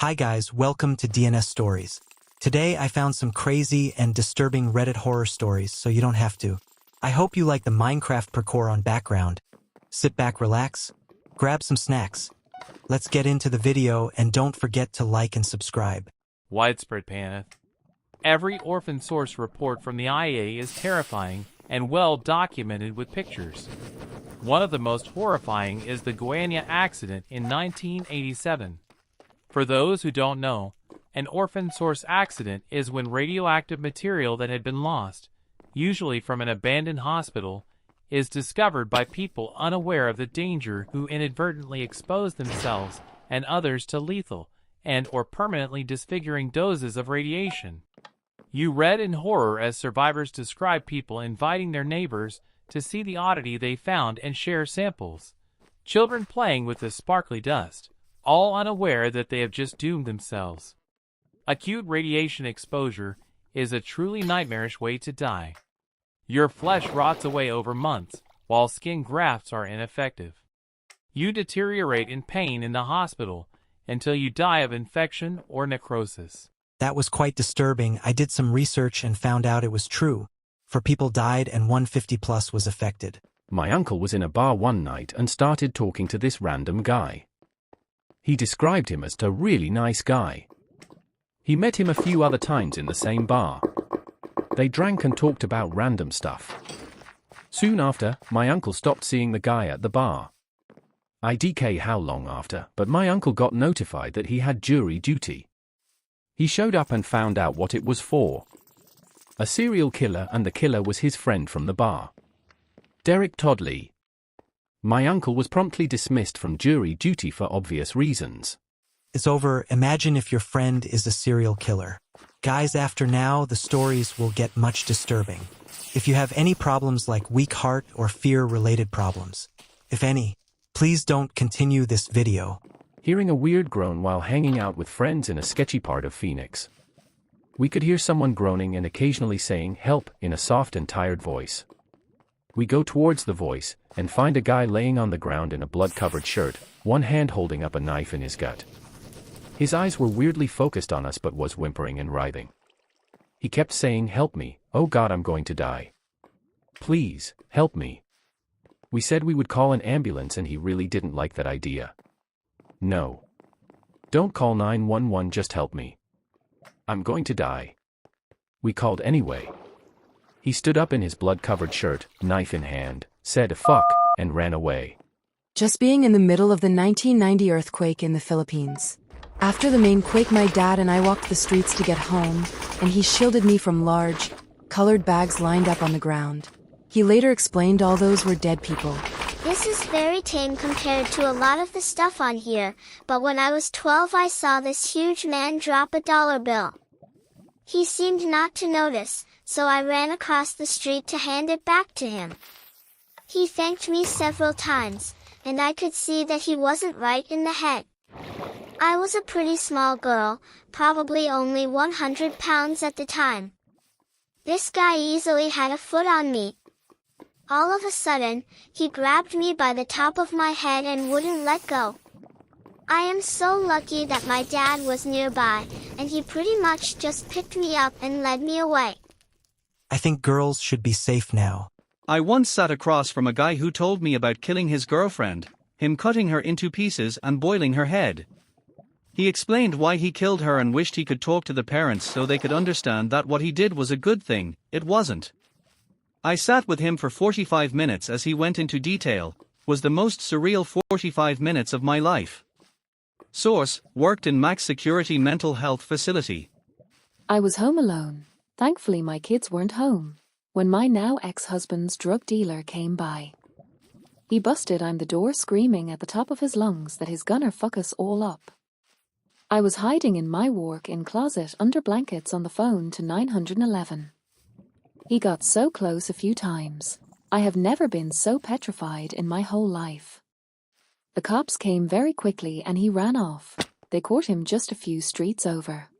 Hi guys, welcome to DNS Stories. Today I found some crazy and disturbing Reddit horror stories so you don't have to. I hope you like the Minecraft parkour on background. Sit back, relax, grab some snacks. Let's get into the video and don't forget to like and subscribe. Widespread panic. Every orphan source report from the IA is terrifying and well documented with pictures. One of the most horrifying is the Goiânia accident in 1987. For those who don't know, an orphan source accident is when radioactive material that had been lost, usually from an abandoned hospital, is discovered by people unaware of the danger who inadvertently expose themselves and others to lethal and/or permanently disfiguring doses of radiation. You read in horror as survivors describe people inviting their neighbors to see the oddity they found and share samples. Children playing with the sparkly dust, all unaware that they have just doomed themselves. Acute radiation exposure is a truly nightmarish way to die. Your flesh rots away over months, while skin grafts are ineffective. You deteriorate in pain in the hospital until you die of infection or necrosis. That was quite disturbing. I did some research and found out it was true. 4 people died and 150 plus was affected. My uncle was in a bar one night and started talking to this random guy. He described him as a really nice guy. He met him a few other times in the same bar. They drank and talked about random stuff. Soon after, my uncle stopped seeing the guy at the bar. IDK how long after, but my uncle got notified that he had jury duty. He showed up and found out what it was for. A serial killer, and the killer was his friend from the bar, Derek Toddley. My uncle was promptly dismissed from jury duty for obvious reasons. It's over. Imagine if your friend is a serial killer. Guys, after now, the stories will get much disturbing. If you have any problems like weak heart or fear-related problems, if any, please don't continue this video. Hearing a weird groan while hanging out with friends in a sketchy part of Phoenix. We could hear someone groaning and occasionally saying "help" in a soft and tired voice. We go towards the voice and find a guy laying on the ground in a blood-covered shirt, one hand holding up a knife in his gut. His eyes were weirdly focused on us but was whimpering and writhing. He kept saying, "Help me, oh God, I'm going to die. Please, help me." We said we would call an ambulance and he really didn't like that idea. "No. Don't call 911, just help me. I'm going to die." We called anyway. He stood up in his blood-covered shirt, knife in hand, said "fuck," and ran away. Just being in the middle of the 1990 earthquake in the Philippines. After the main quake, my dad and I walked the streets to get home, and he shielded me from large, colored bags lined up on the ground. He later explained all those were dead people. This is very tame compared to a lot of the stuff on here, but when I was 12 I saw this huge man drop a dollar bill. He seemed not to notice, so I ran across the street to hand it back to him. He thanked me several times, and I could see that he wasn't right in the head. I was a pretty small girl, probably only 100 pounds at the time. This guy easily had a foot on me. All of a sudden, he grabbed me by the top of my head and wouldn't let go. I am so lucky that my dad was nearby, and he pretty much just picked me up and led me away. I think girls should be safe now. I once sat across from a guy who told me about killing his girlfriend, him cutting her into pieces and boiling her head. He explained why he killed her and wished he could talk to the parents so they could understand that what he did was a good thing. It wasn't. I sat with him for 45 minutes as he went into detail. Was the most surreal 45 minutes of my life. Source: worked in max security mental health facility. I was home alone. Thankfully my kids weren't home when my now ex-husband's drug dealer came by. He busted on the door screaming at the top of his lungs that he's gonna fuck us all up. I was hiding in my walk-in closet under blankets on the phone to 911. He got so close a few times. I have never been so petrified in my whole life. The cops came very quickly and he ran off. They caught him just a few streets over.